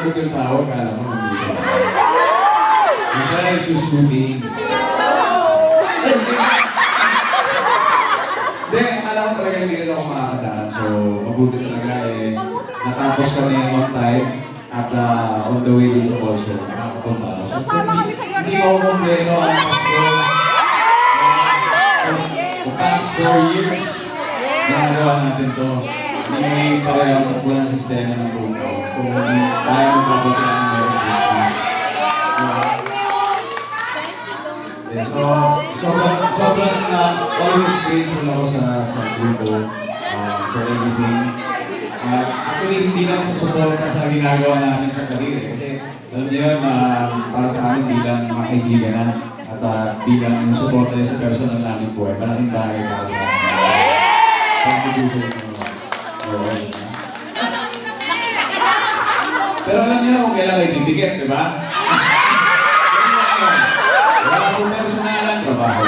susunod yung tao, kala mo nandito. Siya ay susunin. Hindi, alam ko talaga hindi rin ako makakadaan. So, mabuti talaga eh. Natapos kami on time at on the way din sa Polso. Nakapunta ako. So, hindi ko kumpleno ang pasto. The past 4 years, nagawa natin to. Hindi pareho ang takbo ng sistema ng buko. Kung tayo magpapagyan ng Merry Christmas. So, sobrang always grateful ako sa grupo for everything. Actually, hindi lang sa support sa ginagawa namin sa career. Kasi, alam niyo yun, para sa amin bilang mga kaibigan na at bilang support tayo sa personal namin po ay malaking bagay para sa amin. Pero alam niyo na kung kailan kayo titiget, di ba? Wala akong personalan, trabaho.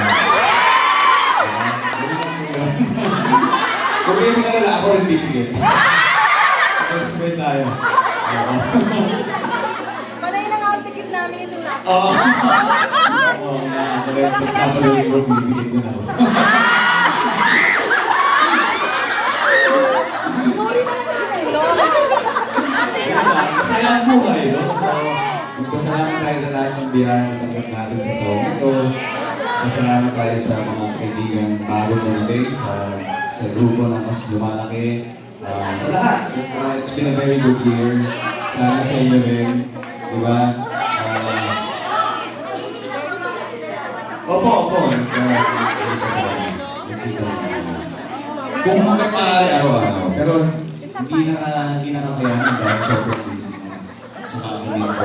Kung kayo pinalala, ako rin titiget. Sabay tayo. Panay na nga ang ticket namin itong last. Oo. Oo nga. Pagsapaluin ko, titiget ko na ako. Sorry na Masaya ang buhay, no? So, magpasalamat tayo sa lahat ng biyaya na tanggap natin sa taong ito. Masalamat tayo sa mga kaibigan bago dumating, sa grupo na mas lumalaki. Sa lahat. It's been a very good year. Sana sa inyo rin. Diba? Opo. Kung hanggang maaari araw-araw. Pero hindi na kakayanin dahil sobrang busy na. Tsaka ako din ako.